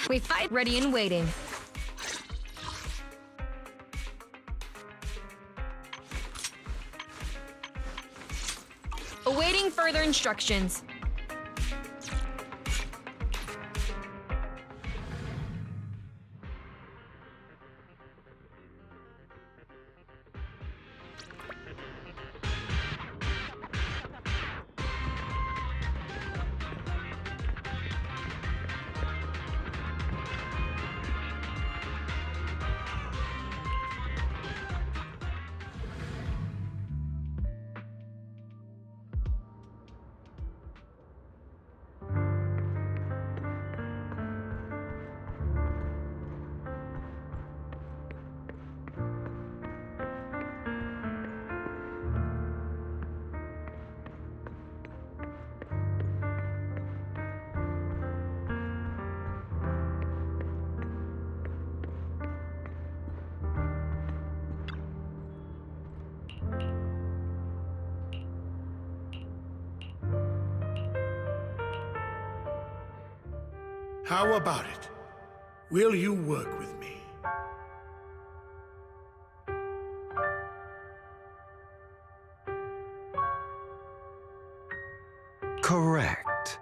We fight ready and waiting. Awaiting further instructions. How about it? Will you work with me? Correct.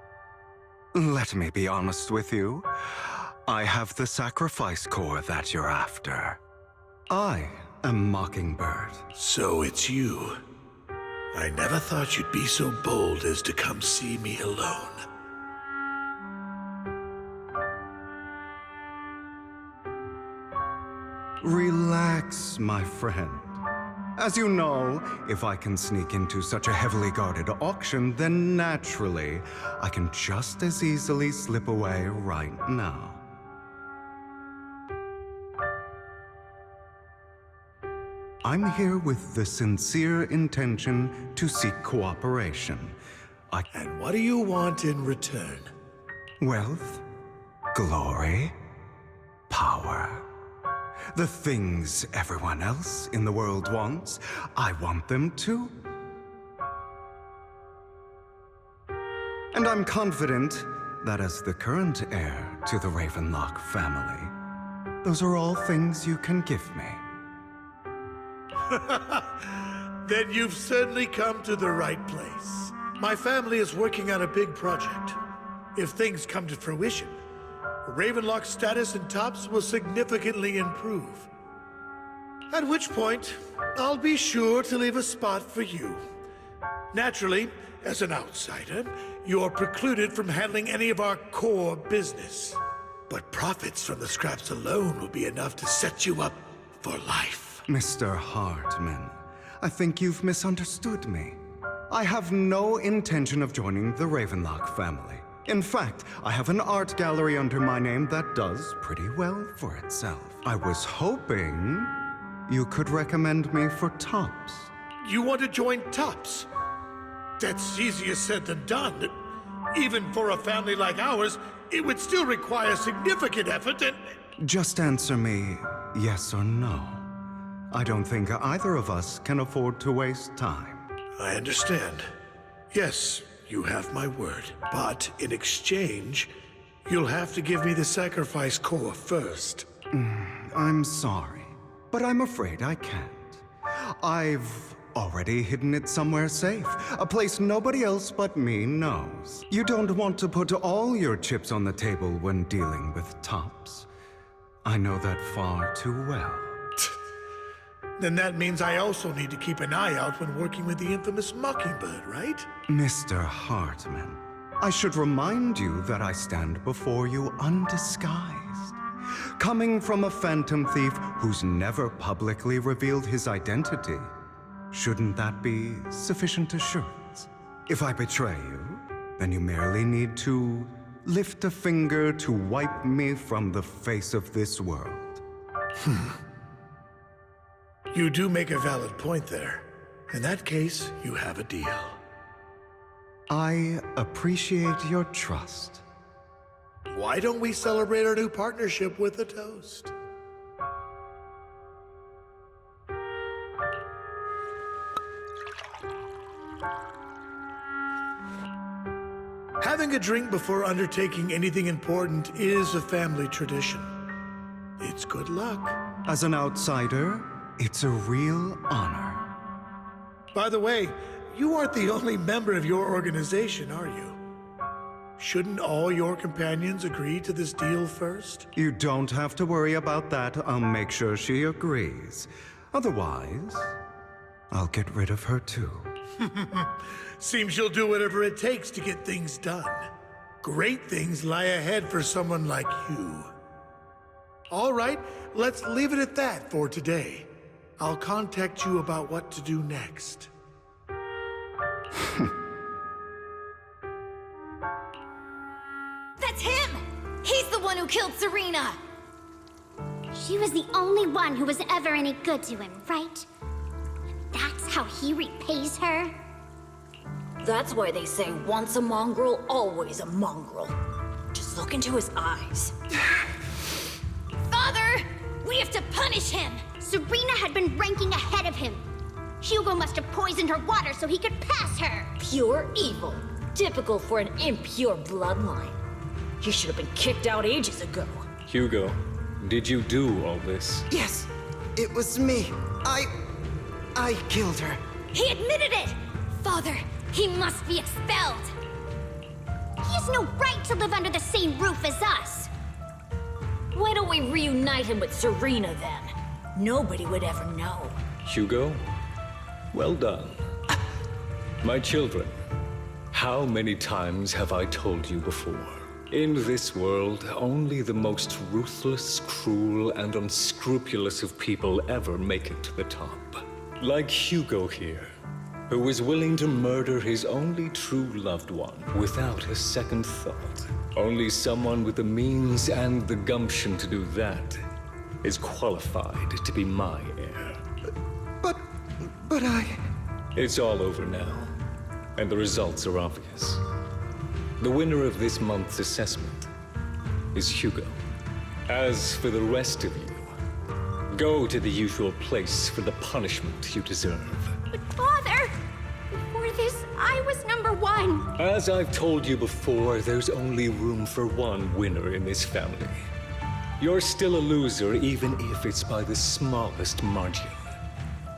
Let me be honest with you. I have the sacrifice core that you're after. I am Mockingbird. So it's you. I never thought you'd be so bold as to come see me alone. Relax, my friend. As you know, if I can sneak into such a heavily guarded auction, then naturally, I can just as easily slip away right now. I'm here with the sincere intention to seek cooperation. And what do you want in return? Wealth, glory, power. The things everyone else in the world wants, I want them too. And I'm confident that as the current heir to the Ravenlock family, those are all things you can give me. Then you've certainly come to the right place. My family is working on a big project. If things come to fruition, Ravenlock's status in Tops will significantly improve. At which point, I'll be sure to leave a spot for you. Naturally, as an outsider, you're precluded from handling any of our core business. But profits from the scraps alone will be enough to set you up for life. Mr. Hartman, I think you've misunderstood me. I have no intention of joining the Ravenlock family. In fact, I have an art gallery under my name that does pretty well for itself. I was hoping you could recommend me for Tops. You want to join Tops? That's easier said than done. Even for a family like ours, it would still require significant effort and... Just answer me yes or no. I don't think either of us can afford to waste time. I understand. Yes, you have my word. But in exchange, you'll have to give me the sacrifice core first. I'm sorry, but I'm afraid I can't. I've already hidden it somewhere safe, a place nobody else but me knows. You don't want to put all your chips on the table when dealing with Tops. I know that far too well. Then that means I also need to keep an eye out when working with the infamous Mockingbird, right? Mr. Hartman, I should remind you that I stand before you undisguised. Coming from a phantom thief who's never publicly revealed his identity, shouldn't that be sufficient assurance? If I betray you, then you merely need to lift a finger to wipe me from the face of this world. You do make a valid point there. In that case, you have a deal. I appreciate your trust. Why don't we celebrate our new partnership with a toast? Having a drink before undertaking anything important is a family tradition. It's good luck. As an outsider, it's a real honor. By the way, you aren't the only member of your organization, are you? Shouldn't all your companions agree to this deal first? You don't have to worry about that. I'll make sure she agrees. Otherwise, I'll get rid of her too. Seems you'll do whatever it takes to get things done. Great things lie ahead for someone like you. All right, let's leave it at that for today. I'll contact you about what to do next. That's him! He's the one who killed Serena! She was the only one who was ever any good to him, right? That's how he repays her? That's why they say once a mongrel, always a mongrel. Just look into his eyes. Father! We have to punish him! Serena had been ranking ahead of him. Hugo must have poisoned her water so he could pass her. Pure evil. Typical for an impure bloodline. He should have been kicked out ages ago. Hugo, did you do all this? Yes, it was me. I killed her. He admitted it! Father, he must be expelled! He has no right to live under the same roof as us. Why don't we reunite him with Serena then? Nobody would ever know. Hugo, well done. My children, how many times have I told you before? In this world, only the most ruthless, cruel, and unscrupulous of people ever make it to the top. Like Hugo here, who was willing to murder his only true loved one without a second thought. Only someone with the means and the gumption to do that is qualified to be my heir. But I... It's all over now, and the results are obvious. The winner of this month's assessment is Hugo. As for the rest of you, go to the usual place for the punishment you deserve. But Father, before this, I was #1. As I've told you before, there's only room for one winner in this family. You're still a loser, even if it's by the smallest margin.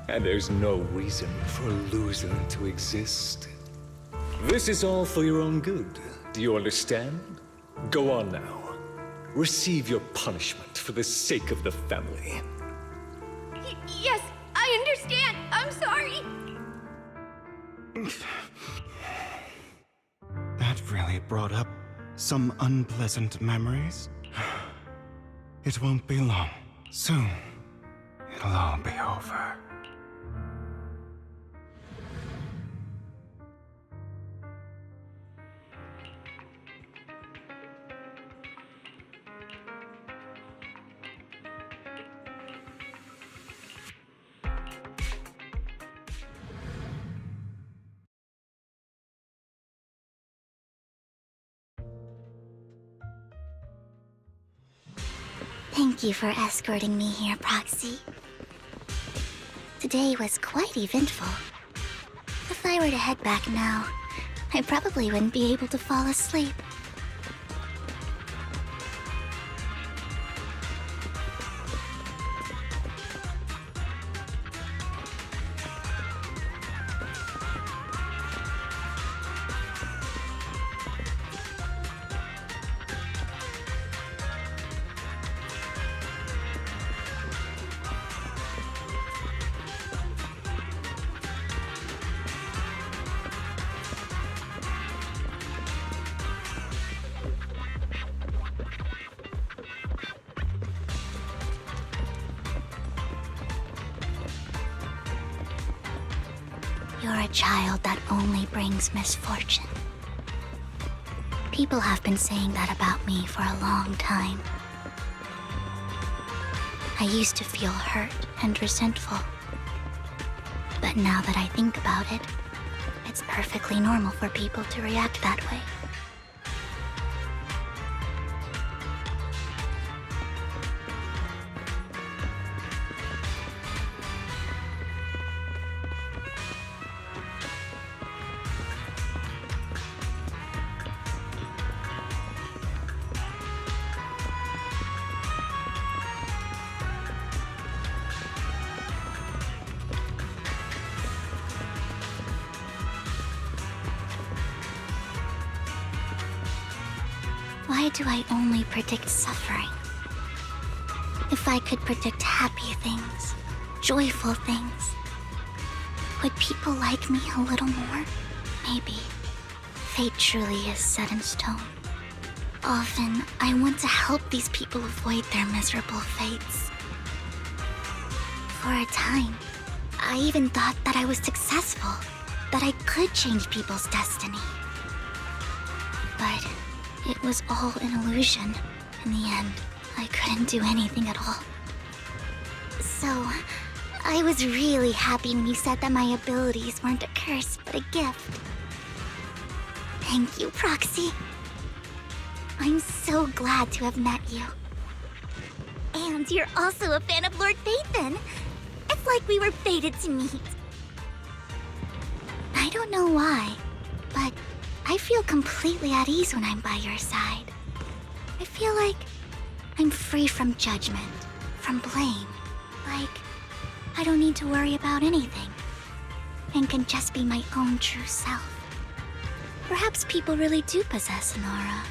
And there's no reason for a loser to exist. This is all for your own good. Do you understand? Go on now. Receive your punishment for the sake of the family. Yes, I understand. I'm sorry. That really brought up some unpleasant memories. It won't be long. Soon, it'll all be over. Thank you for escorting me here, Proxy. Today was quite eventful. If I were to head back now, I probably wouldn't be able to fall asleep. You're a child that only brings misfortune. People have been saying that about me for a long time. I used to feel hurt and resentful. But now that I think about it, it's perfectly normal for people to react that way. Why do I only predict suffering? If I could predict happy things, joyful things, would people like me a little more? Maybe. Fate truly is set in stone. Often, I want to help these people avoid their miserable fates. For a time, I even thought that I was successful, that I could change people's destiny. But it was all an illusion. In the end, I couldn't do anything at all. So, I was really happy when you said that my abilities weren't a curse, but a gift. Thank you, Proxy. I'm so glad to have met you. And you're also a fan of Lord Phaethon. It's like we were fated to meet. I don't know why, but I feel completely at ease when I'm by your side. I feel like I'm free from judgment, from blame. Like, I don't need to worry about anything, and can just be my own true self. Perhaps people really do possess an aura,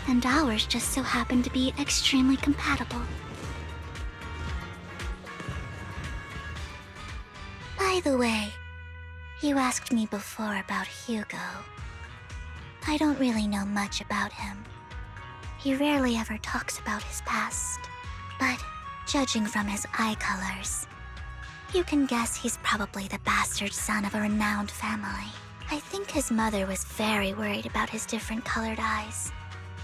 and ours just so happen to be extremely compatible. By the way, you asked me before about Hugo. I don't really know much about him. He rarely ever talks about his past, but judging from his eye colors, you can guess he's probably the bastard son of a renowned family. I think his mother was very worried about his different colored eyes,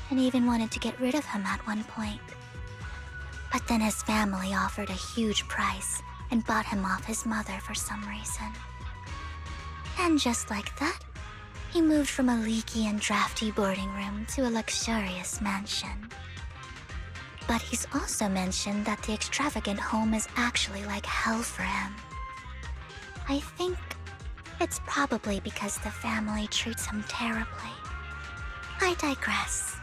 and even wanted to get rid of him at one point. But then his family offered a huge price and bought him off his mother for some reason. And just like that, he moved from a leaky and drafty boarding room to a luxurious mansion. But he's also mentioned that the extravagant home is actually like hell for him. I think it's probably because the family treats him terribly. I digress.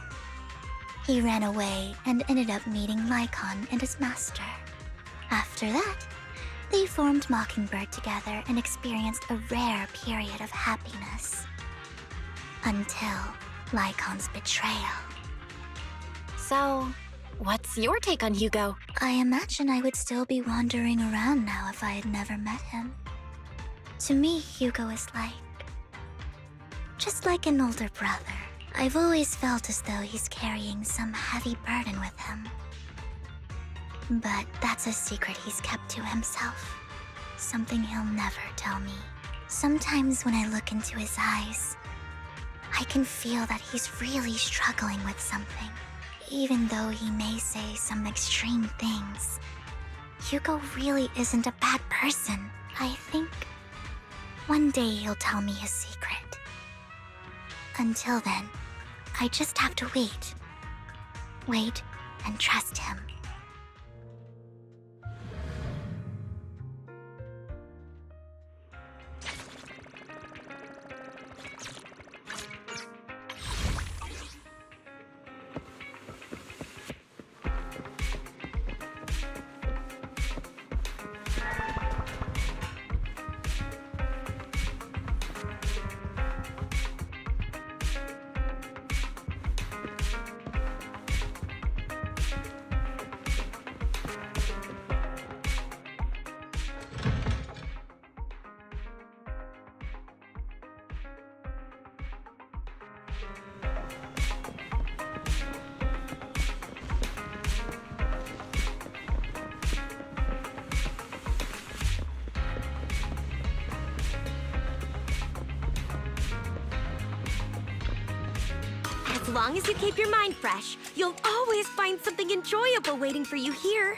He ran away and ended up meeting Lycon and his master. After that, they formed Mockingbird together and experienced a rare period of happiness. Until Lycon's betrayal. So, what's your take on Hugo? I imagine I would still be wandering around now if I had never met him. To me, Hugo is just like an older brother. I've always felt as though he's carrying some heavy burden with him. But that's a secret he's kept to himself. Something he'll never tell me. Sometimes when I look into his eyes, I can feel that he's really struggling with something. Even though he may say some extreme things, Hugo really isn't a bad person. I think one day he'll tell me his secret. Until then, I just have to wait. Wait and trust him. As long as you keep your mind fresh, you'll always find something enjoyable waiting for you here.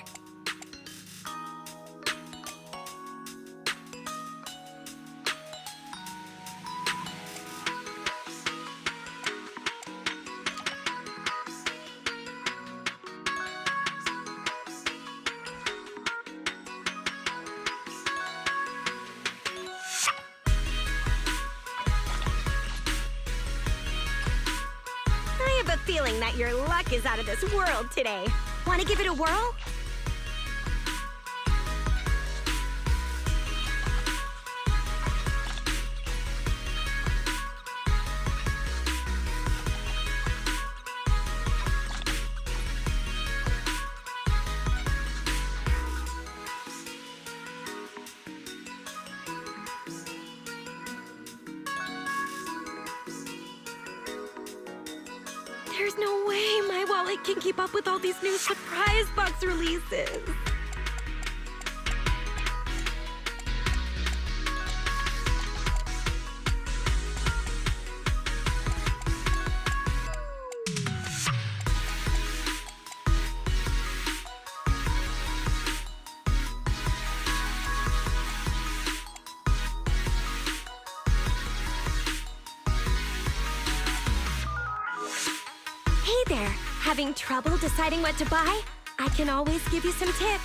I have a feeling that your luck is out of this world today. Want to give it a whirl? There's no way my wallet can keep up with all these new surprise box releases. Hey there, having trouble deciding what to buy? I can always give you some tips.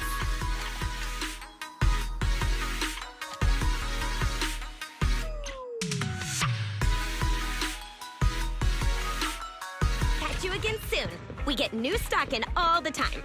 Catch you again soon. We get new stock in all the time.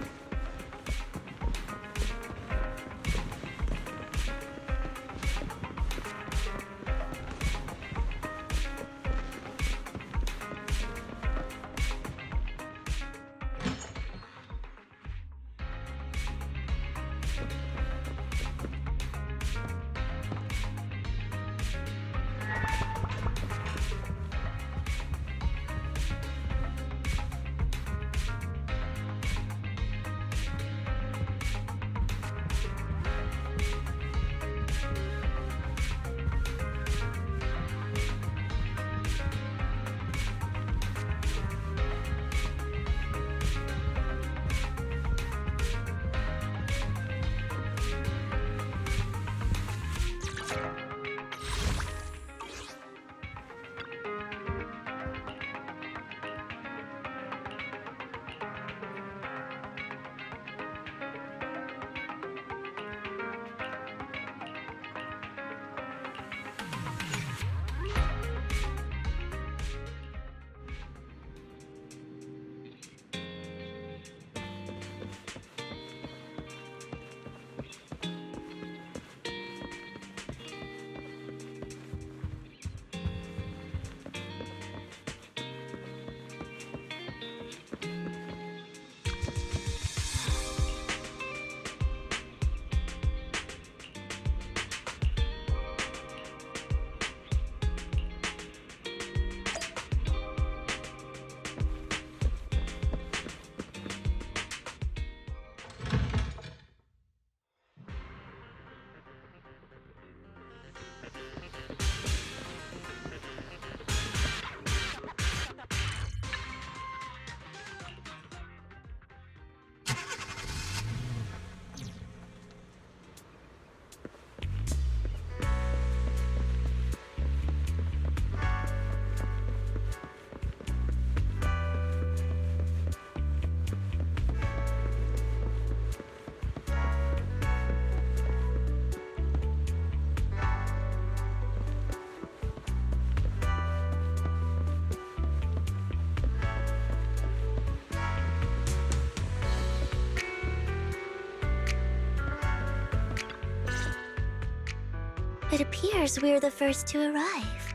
It appears we're the first to arrive.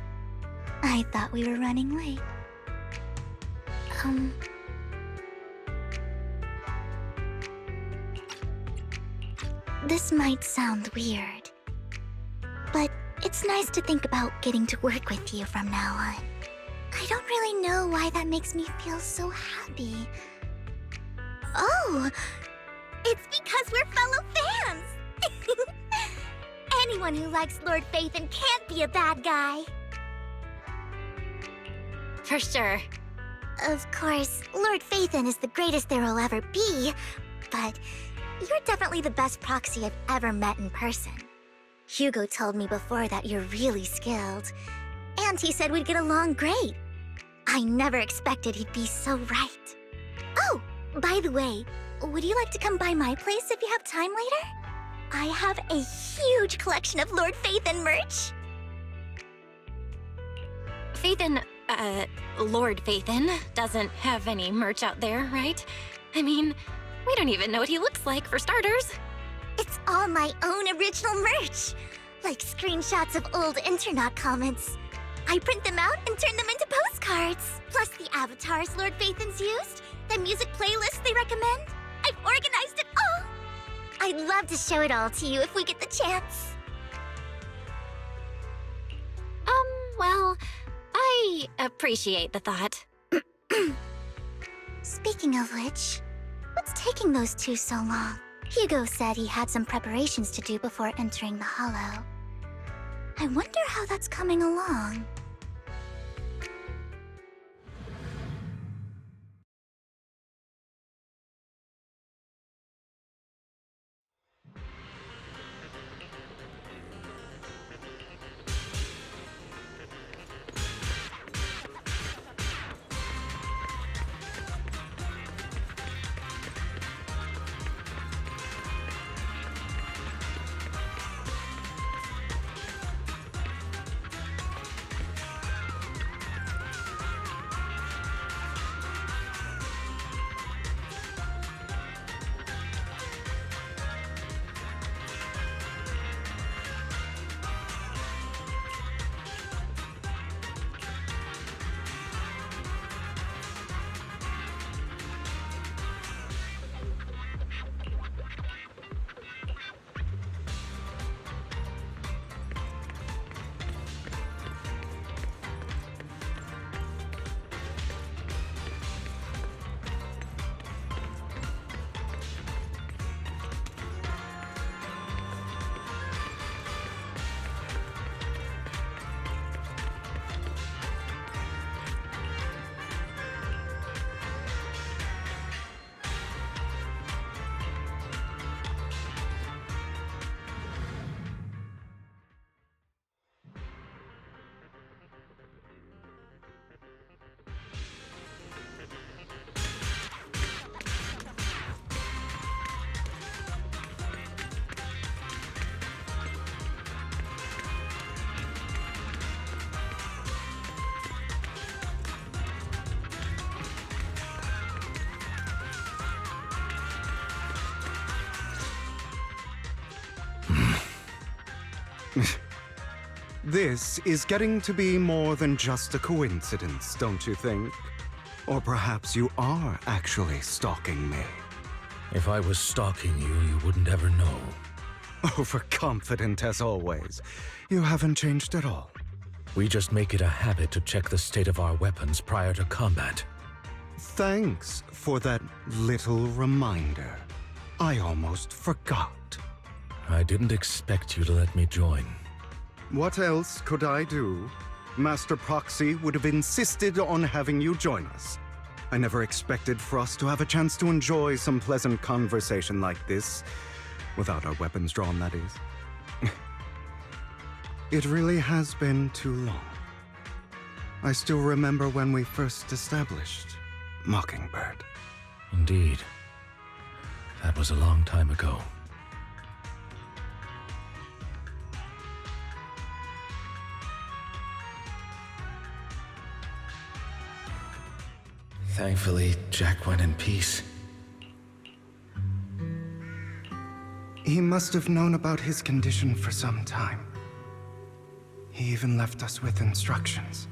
I thought we were running late. This might sound weird, but it's nice to think about getting to work with you from now on. I don't really know why that makes me feel so happy. Oh, it's because we're fellow fans! Anyone who likes Lord Phaethon can't be a bad guy. For sure. Of course, Lord Phaethon is the greatest there will ever be, but you're definitely the best proxy I've ever met in person. Hugo told me before that you're really skilled, and he said we'd get along great. I never expected he'd be so right. Oh, by the way, would you like to come by my place if you have time later? I have a huge collection of Lord Phaethon merch. Phaethon, Lord Phaethon doesn't have any merch out there, right? I mean, we don't even know what he looks like, for starters. It's all my own original merch, like screenshots of old Internet comments. I print them out and turn them into postcards. Plus the avatars Lord Phaethon's used, the music playlists they recommend. I've organized it all. I'd love to show it all to you if we get the chance. Well, I appreciate the thought. Speaking of which, what's taking those two so long? Hugo said he had some preparations to do before entering the Hollow. I wonder how that's coming along. This is getting to be more than just a coincidence, don't you think? Or perhaps you are actually stalking me. If I was stalking you, you wouldn't ever know. Overconfident as always. You haven't changed at all. We just make it a habit to check the state of our weapons prior to combat. Thanks for that little reminder. I almost forgot. I didn't expect you to let me join. What else could I do? Master Proxy would have insisted on having you join us. I never expected for us to have a chance to enjoy some pleasant conversation like this. Without our weapons drawn, that is. It really has been too long. I still remember when we first established Mockingbird. Indeed. That was a long time ago. Thankfully, Jack went in peace. He must have known about his condition for some time. He even left us with instructions.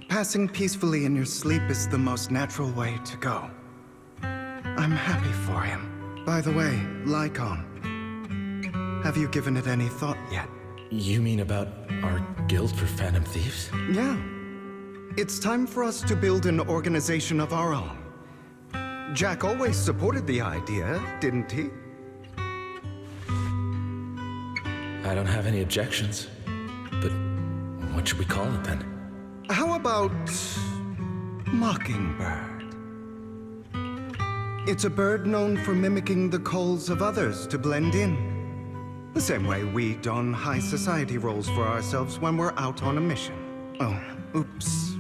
Passing peacefully in your sleep is the most natural way to go. I'm happy for him. By the way, Lycon, have you given it any thought yet? You mean about our guild for Phantom Thieves? Yeah. It's time for us to build an organization of our own. Jack always supported the idea, didn't he? I don't have any objections. But what should we call it then? How about Mockingbird? It's a bird known for mimicking the calls of others to blend in. The same way we don high society roles for ourselves when we're out on a mission. Oh, oops.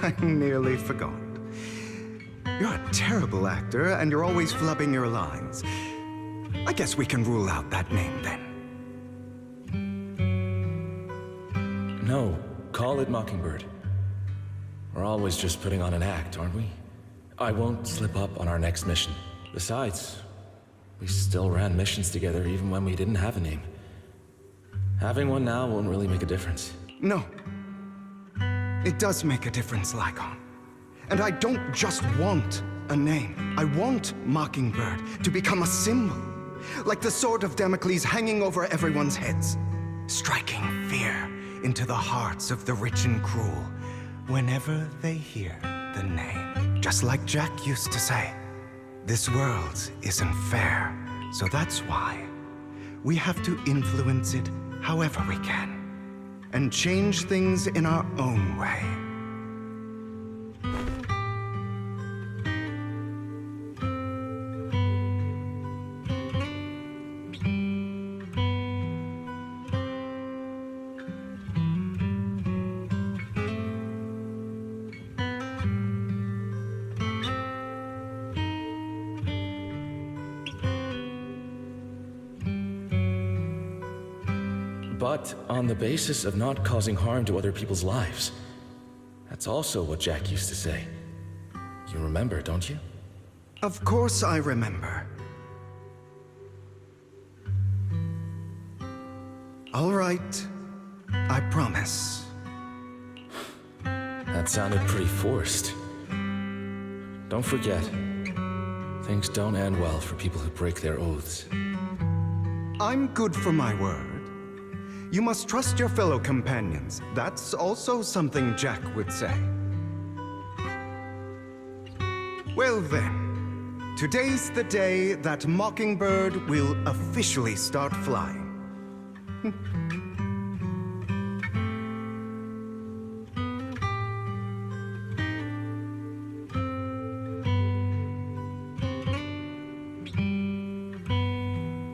I nearly forgot. You're a terrible actor, and you're always flubbing your lines. I guess we can rule out that name then. No, call it Mockingbird. We're always just putting on an act, aren't we? I won't slip up on our next mission. Besides, we still ran missions together even when we didn't have a name. Having one now won't really make a difference. No. It does make a difference, Lycon. And I don't just want a name. I want Mockingbird to become a symbol. Like the sword of Damocles hanging over everyone's heads. Striking fear into the hearts of the rich and cruel whenever they hear the name. Just like Jack used to say, this world isn't fair. So that's why we have to influence it however we can. And change things in our own way. But on the basis of not causing harm to other people's lives. That's also what Jack used to say. You remember, don't you? Of course I remember. All right. I promise. That sounded pretty forced. Don't forget, things don't end well for people who break their oaths. I'm good for my word. You must trust your fellow companions. That's also something Jack would say. Well then, today's the day that Mockingbird will officially start flying.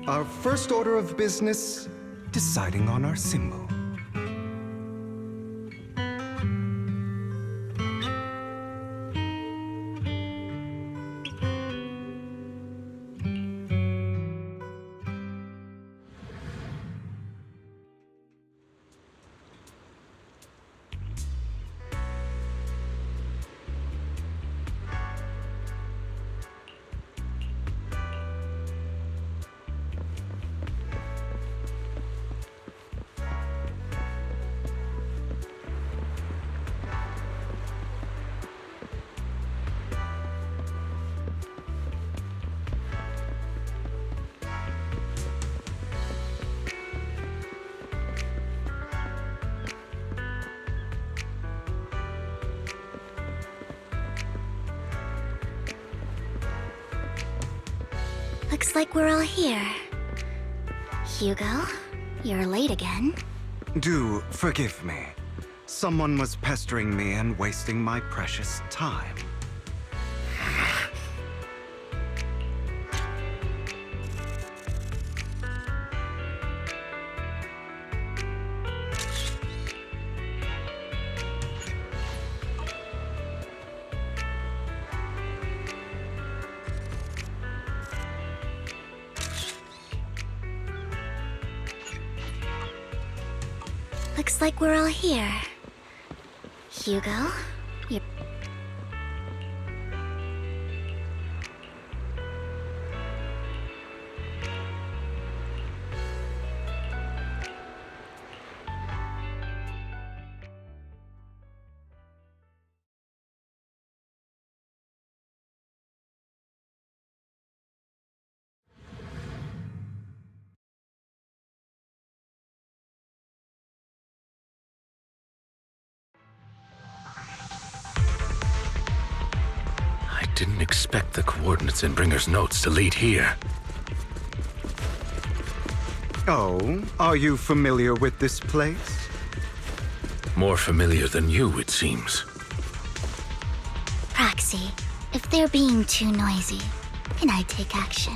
Our first order of business, deciding on our symbol. Looks like we're all here. Hugo, you're late again. Do forgive me. Someone was pestering me and wasting my precious time. Looks like we're all here. Hugo, you... I didn't expect the coordinates in Bringer's notes to lead here. Oh, are you familiar with this place? More familiar than you, it seems. Proxy, if they're being too noisy, can I take action?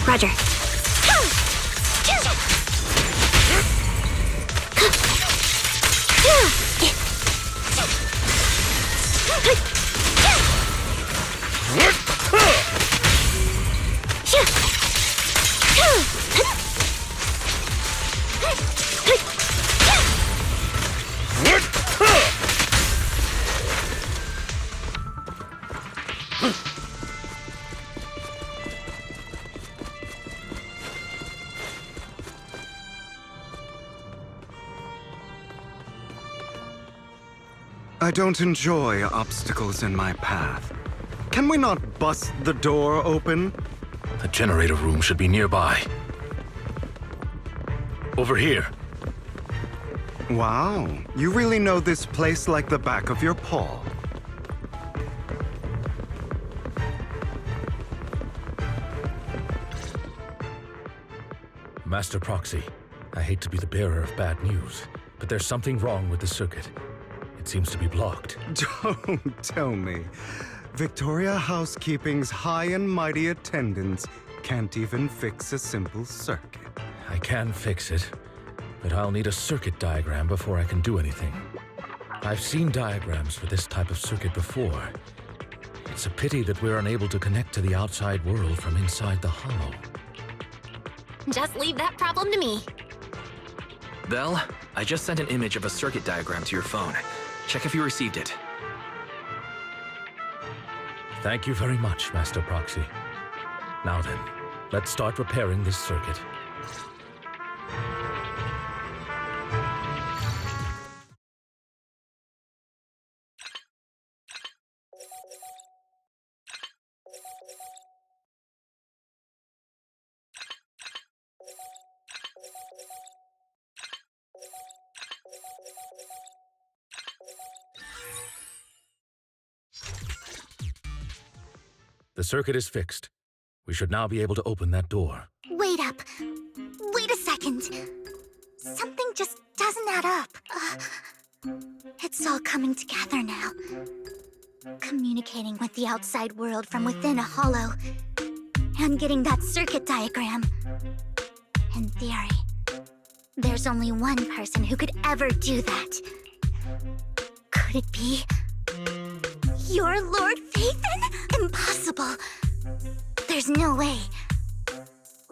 Roger. I don't enjoy obstacles in my path. Can we not bust the door open? The generator room should be nearby. Over here. Wow, you really know this place like the back of your paw. Master Proxy, I hate to be the bearer of bad news, but there's something wrong with the circuit. It seems to be blocked. Don't tell me. Victoria Housekeeping's high and mighty attendants can't even fix a simple circuit. I can fix it, but I'll need a circuit diagram before I can do anything. I've seen diagrams for this type of circuit before. It's a pity that we're unable to connect to the outside world from inside the hollow. Just leave that problem to me. Belle, I just sent an image of a circuit diagram to your phone. Check if you received it. Thank you very much, Master Proxy. Now then, let's start repairing this circuit. The circuit is fixed. We should now be able to open that door. Wait up. Wait a second. Something just doesn't add up. It's all coming together now. Communicating with the outside world from within a hollow. And getting that circuit diagram. In theory, there's only one person who could ever do that. Could it be your Lord Phaethon? Impossible. There's no way.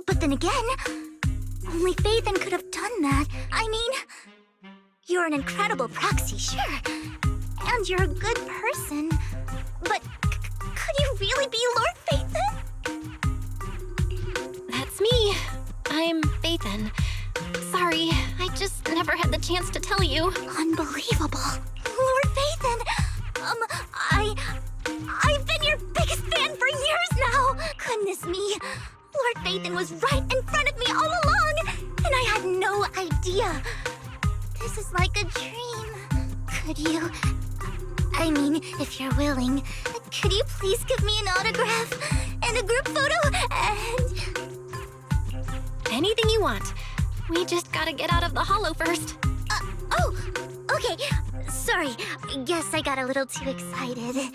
But then again, only Phaethon could have done that. I mean, you're an incredible proxy, sure. And you're a good person. But could you really be Lord Phaethon? That's me. I'm Phaethon. Sorry, I just never had the chance to tell you. Unbelievable. Lord Phaethon! I've been your biggest fan for years now! Goodness me. Lord Phaethon was right in front of me all along, and I had no idea. This is like a dream. Could you... I mean, if you're willing, could you please give me an autograph and a group photo and... Anything you want. We just gotta get out of the hollow first. Oh, okay. Sorry, guess I got a little too excited.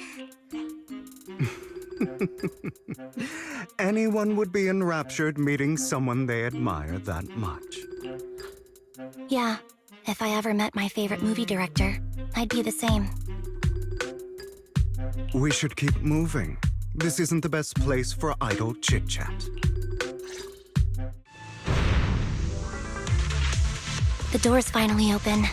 Anyone would be enraptured meeting someone they admire that much. Yeah, if I ever met my favorite movie director, I'd be the same. We should keep moving. This isn't the best place for idle chit-chat. The door's finally open.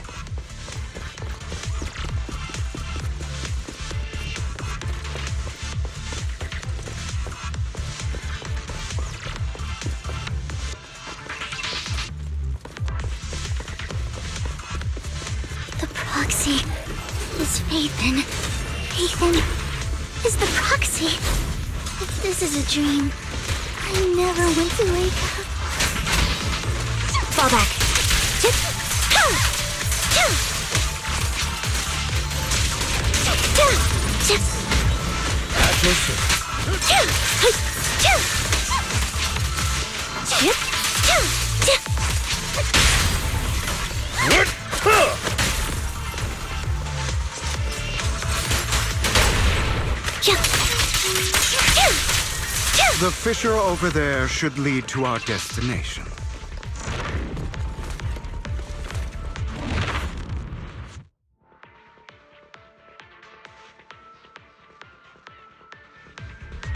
The proxy is Phaethon. Phaethon is the proxy. If this is a dream, I never want to wake up. Fall back. At your service. The fissure over there should lead to our destination.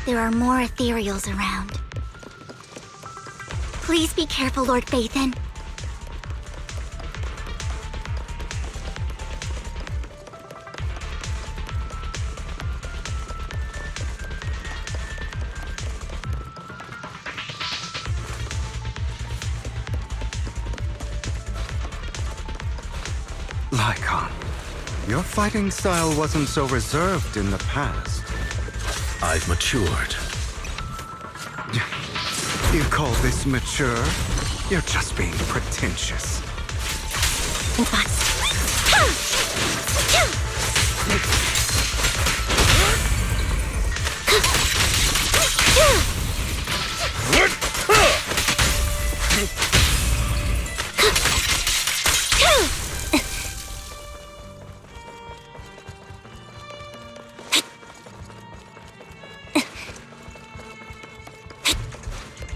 There are more ethereals around. Please be careful, Lord Phaethon. Lycon, your fighting style wasn't so reserved in the past. I've matured. You call this mature? You're just being pretentious.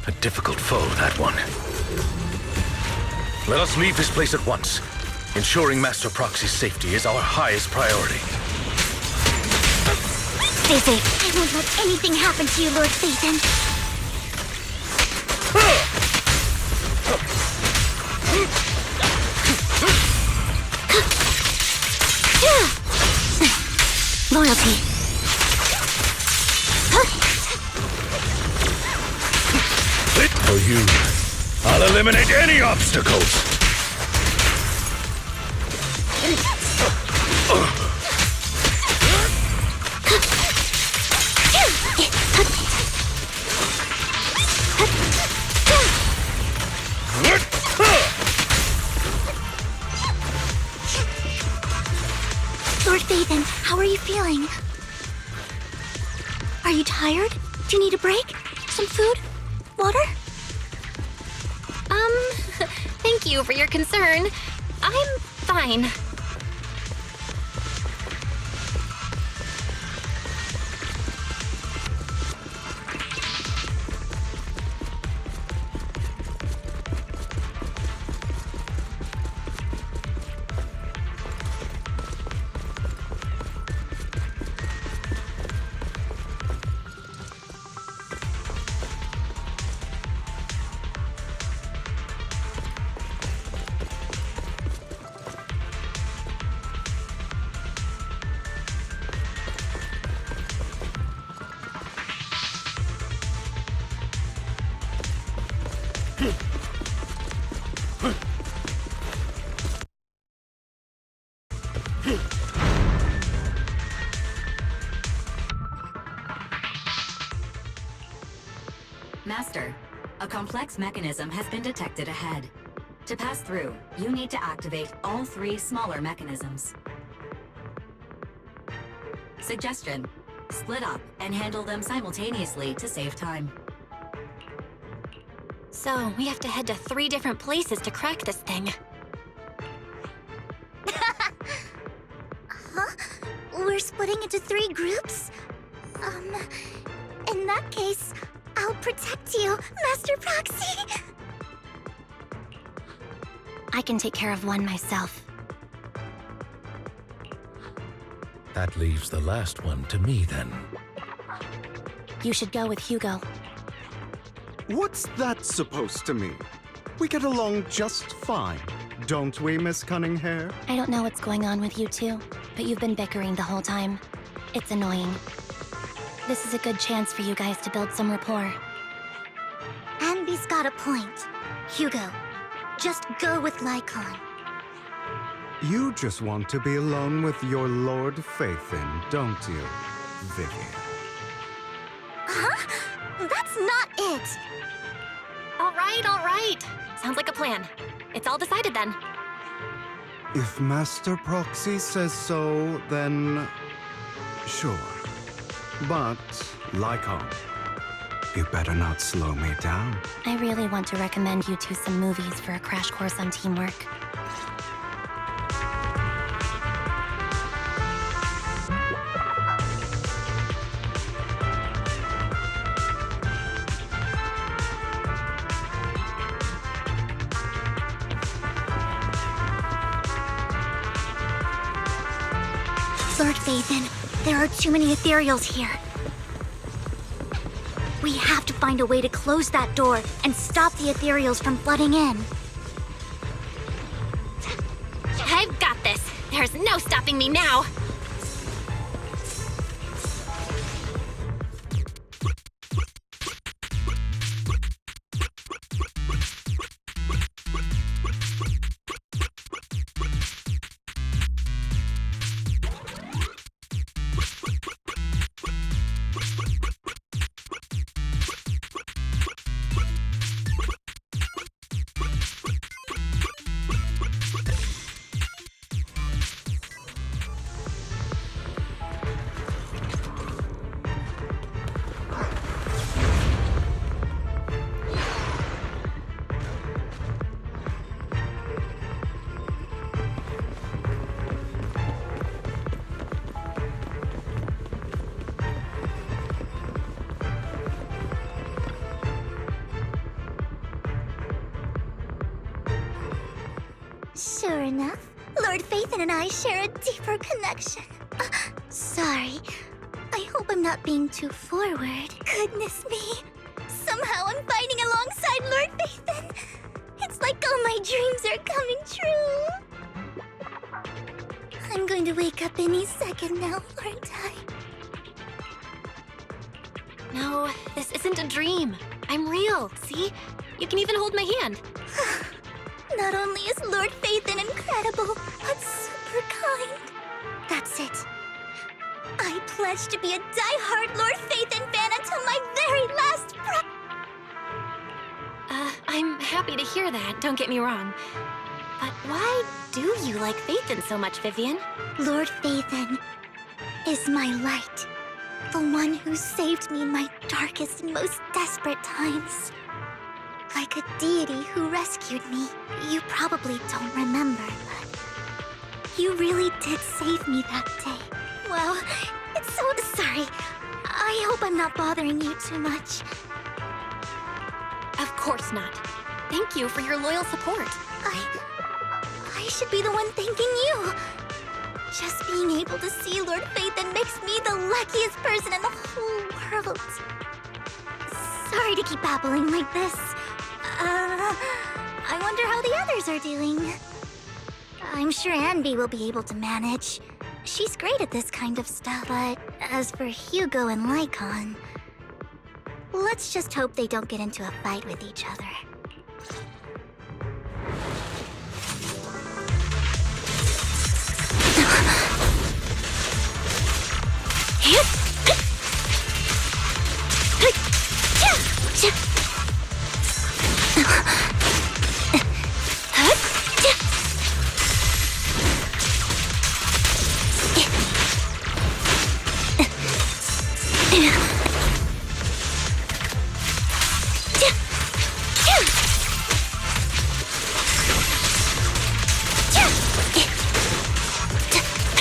A difficult foe, that one. Let us leave this place at once. Ensuring Master Proxy's safety is our highest priority. Stay safe. I won't let anything happen to you, Lord Phaethon. Loyalty. For you, I'll eliminate any obstacles. Lord Phaethon, how are you feeling? Are you tired? Do you need a break? Some food? Water? Thank you for your concern. I'm fine. Master, a complex mechanism has been detected ahead. To pass through, you need to activate all 3 smaller mechanisms. Suggestion: split up and handle them simultaneously to save time. So, we have to head to 3 different places to crack this thing. Huh? We're splitting into 3 groups? In that case, I'll protect you, Master Proxy! I can take care of one myself. That leaves the last one to me, then. You should go with Hugo. What's that supposed to mean? We get along just fine, don't we, Miss Cunninghair? I don't know what's going on with you two, but you've been bickering the whole time. It's annoying. This is a good chance for you guys to build some rapport. Anby's got a point. Hugo, just go with Lycon. You just want to be alone with your Lord Phaethon, don't you, Vivian? Huh? That's not it! All right. Sounds like a plan. It's all decided then. If Master Proxy says so, then sure. But, Lycon, you better not slow me down. I really want to recommend you two some movies for a crash course on teamwork. Lord Phaethon, there are too many ethereals here. We have to find a way to close that door and stop the ethereals from flooding in. I've got this. There's no stopping me now. Sure enough, Lord Phaethon and I share a deeper connection. Sorry. I hope I'm not being too forward. Goodness me. Somehow I'm fighting alongside Lord Phaethon. It's like all my dreams are coming true. I'm going to wake up any second now, aren't I? No, this isn't a dream. I'm real, see? You can even hold my hand. Not only is Lord Phaethon incredible, but super kind. That's it. I pledge to be a die-hard Lord Phaethon fan until my very last breath. I'm happy to hear that, don't get me wrong. But why do you like Phaethon so much, Vivian? Lord Phaethon is my light. The one who saved me in my darkest and most desperate times. Like a deity who rescued me. You probably don't remember, but you really did save me that day. Well, it's so sorry. I hope I'm not bothering you too much. Of course not. Thank you for your loyal support. I should be the one thanking you. Just being able to see Lord Phaethon makes me the luckiest person in the whole world. Sorry to keep babbling like this. I wonder how the others are doing. I'm sure Anby will be able to manage. She's great at this kind of stuff, but as for Hugo and Lycon, let's just hope they don't get into a fight with each other.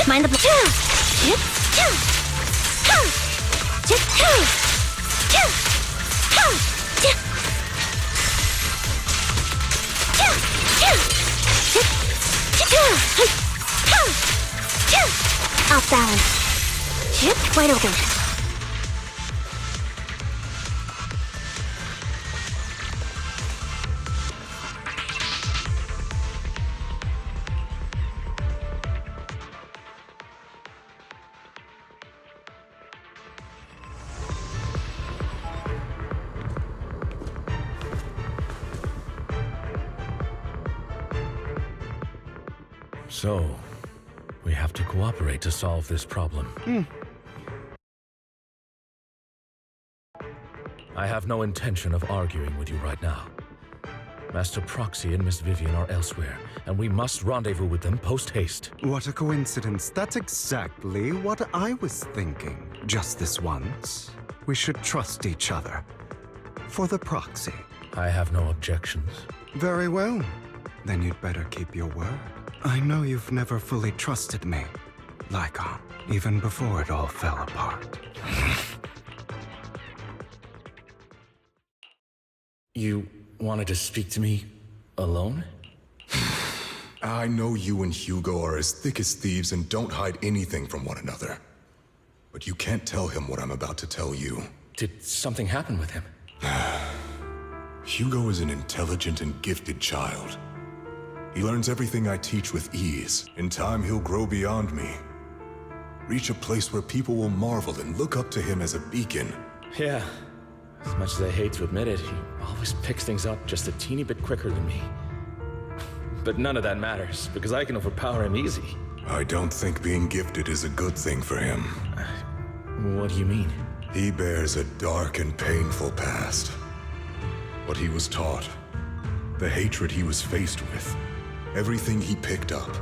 Mind the off balance. Wide open. So, we have to cooperate to solve this problem. I have no intention of arguing with you right now. Master Proxy and Miss Vivian are elsewhere, and we must rendezvous with them post-haste. What a coincidence. That's exactly what I was thinking. Just this once, we should trust each other. For the Proxy. I have no objections. Very well. Then you'd better keep your word. I know you've never fully trusted me, Lycon, even before it all fell apart. You wanted to speak to me alone? I know you and Hugo are as thick as thieves and don't hide anything from one another. But you can't tell him what I'm about to tell you. Did something happen with him? Hugo is an intelligent and gifted child. He learns everything I teach with ease. In time, he'll grow beyond me. Reach a place where people will marvel and look up to him as a beacon. Yeah. As much as I hate to admit it, he always picks things up just a teeny bit quicker than me. But none of that matters, because I can overpower him easy. I don't think being gifted is a good thing for him. What do you mean? He bears a dark and painful past. What he was taught, the hatred he was faced with, everything he picked up.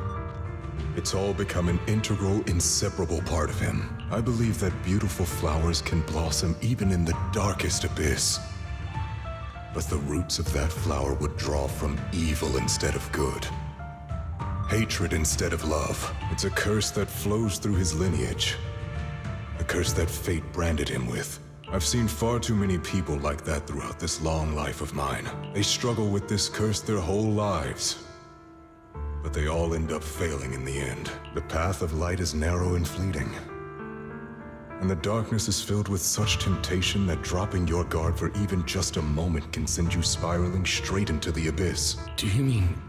It's all become an integral, inseparable part of him. I believe that beautiful flowers can blossom even in the darkest abyss. But the roots of that flower would draw from evil instead of good. Hatred instead of love. It's a curse that flows through his lineage. A curse that fate branded him with. I've seen far too many people like that throughout this long life of mine. They struggle with this curse their whole lives. But they all end up failing in the end. The path of light is narrow and fleeting. And the darkness is filled with such temptation that dropping your guard for even just a moment can send you spiraling straight into the abyss. Do you mean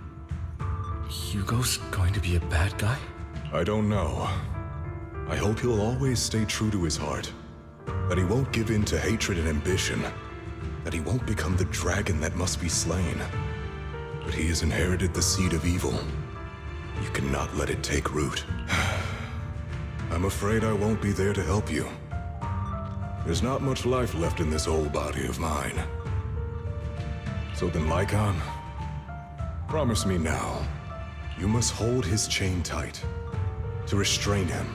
Hugo's going to be a bad guy? I don't know. I hope he'll always stay true to his heart. That he won't give in to hatred and ambition. That he won't become the dragon that must be slain. But he has inherited the seed of evil. You cannot let it take root. I'm afraid I won't be there to help you. There's not much life left in this old body of mine. So then, Lycon, promise me now, you must hold his chain tight, to restrain him,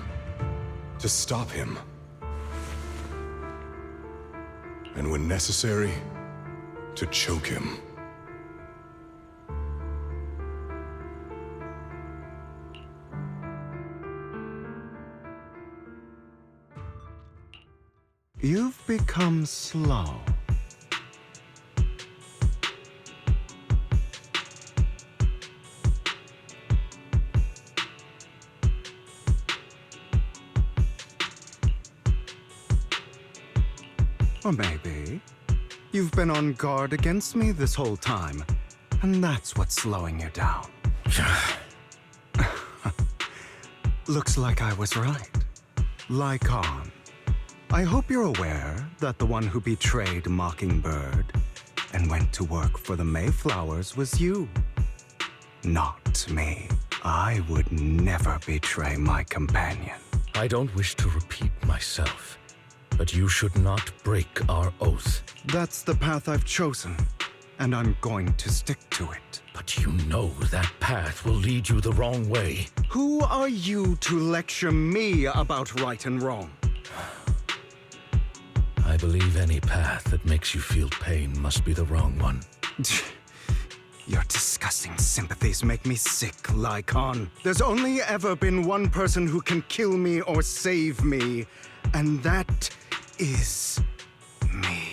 to stop him. And when necessary, to choke him. You've become slow. Or maybe you've been on guard against me this whole time, and that's what's slowing you down. Looks like I was right. Lycon. I hope you're aware that the one who betrayed Mockingbird and went to work for the Mayflowers was you. Not me. I would never betray my companion. I don't wish to repeat myself, but you should not break our oath. That's the path I've chosen, and I'm going to stick to it. But you know that path will lead you the wrong way. Who are you to lecture me about right and wrong? I believe any path that makes you feel pain must be the wrong one. Your disgusting sympathies make me sick, Lycon. There's only ever been one person who can kill me or save me, and that is me.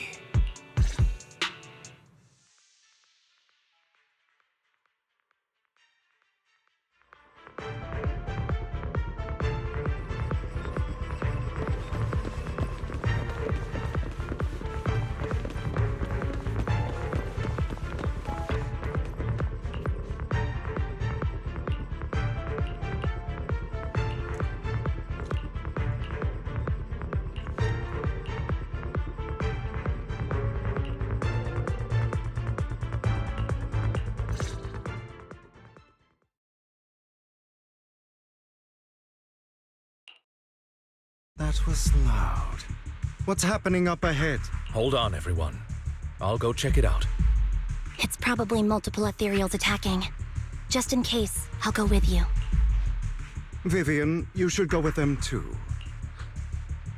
That was loud. What's happening up ahead? Hold on, everyone. I'll go check it out. It's probably multiple ethereals attacking. Just in case, I'll go with you. Vivian, you should go with them too.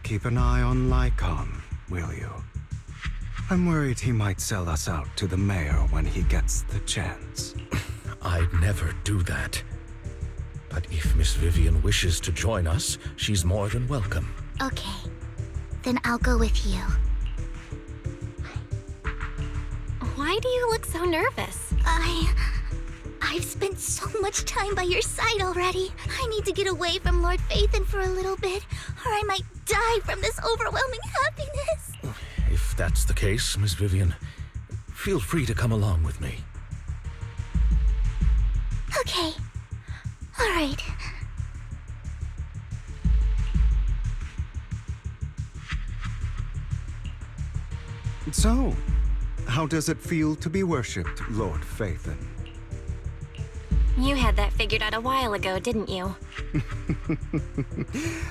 Keep an eye on Lycon, will you? I'm worried he might sell us out to the mayor when he gets the chance. I'd never do that. But if Miss Vivian wishes to join us, she's more than welcome. Okay. Then I'll go with you. Why do you look so nervous? I've spent so much time by your side already. I need to get away from Lord Phaethon for a little bit, or I might die from this overwhelming happiness. If that's the case, Miss Vivian, feel free to come along with me. Okay. All right. So, how does it feel to be worshipped, Lord Phaethon? You had that figured out a while ago, didn't you?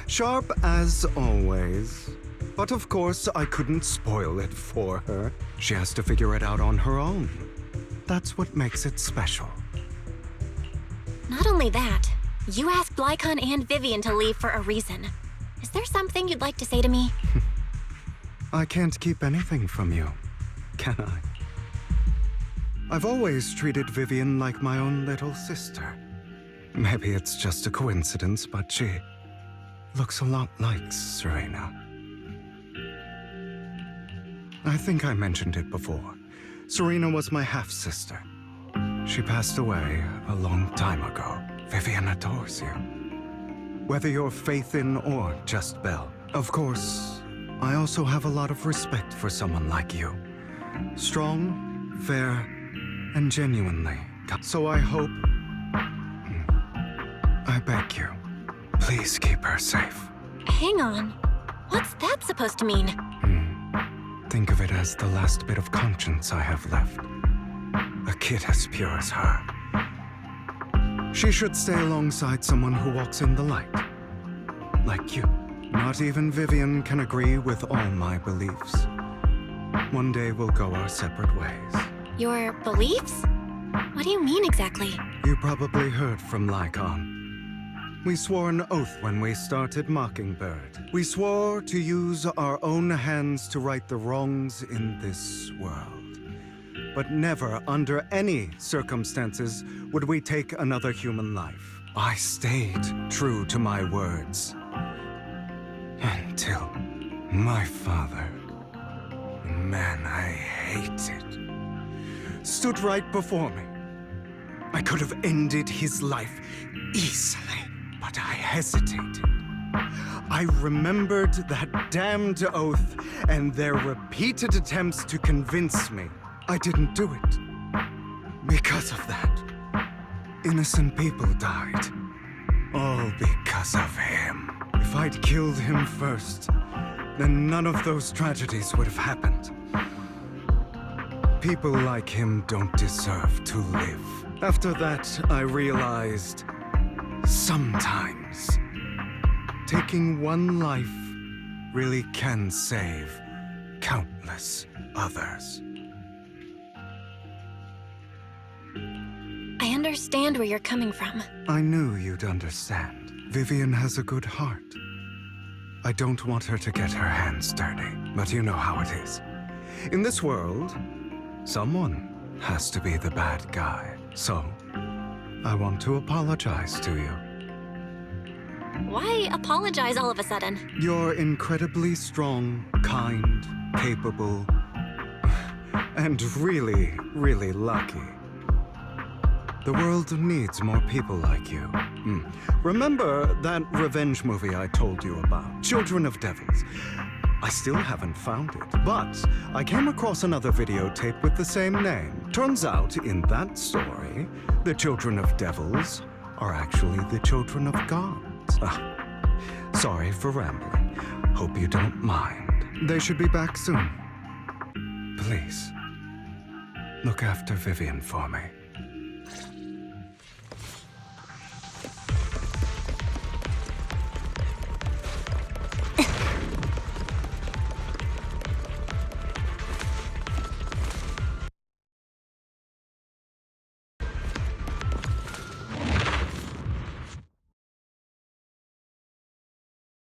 Sharp as always. But of course, I couldn't spoil it for her. She has to figure it out on her own. That's what makes it special. Not only that, you asked Lycon and Vivian to leave for a reason. Is there something you'd like to say to me? I can't keep anything from you, can I? I've always treated Vivian like my own little sister. Maybe it's just a coincidence, but she looks a lot like Serena. I think I mentioned it before. Serena was my half-sister. She passed away a long time ago. Vivian adores you. Whether you're Phaethon or just Belle. Of course, I also have a lot of respect for someone like you. Strong, fair, and genuinely. So I hope... I beg you, please keep her safe. Hang on. What's that supposed to mean? Think of it as the last bit of conscience I have left. A kid as pure as her. She should stay alongside someone who walks in the light. Like you. Not even Vivian can agree with all my beliefs. One day we'll go our separate ways. Your beliefs? What do you mean exactly? You probably heard from Lycon. We swore an oath when we started Mockingbird. We swore to use our own hands to right the wrongs in this world. But never, under any circumstances, would we take another human life. I stayed true to my words. Until my father, a man I hated, stood right before me. I could have ended his life easily, but I hesitated. I remembered that damned oath and their repeated attempts to convince me I didn't do it. Because of that, innocent people died. All because of him. If I'd killed him first, then none of those tragedies would have happened. People like him don't deserve to live. After that, I realized sometimes taking one life really can save countless others. I understand where you're coming from. I knew you'd understand. Vivian has a good heart. I don't want her to get her hands dirty, but you know how it is. In this world, someone has to be the bad guy. So, I want to apologize to you. Why apologize all of a sudden? You're incredibly strong, kind, capable, and really, really lucky. The world needs more people like you. Remember that revenge movie I told you about? Children of Devils. I still haven't found it, but I came across another videotape with the same name. Turns out, in that story, the Children of Devils are actually the children of gods. Sorry for rambling. Hope you don't mind. They should be back soon. Please, look after Vivian for me.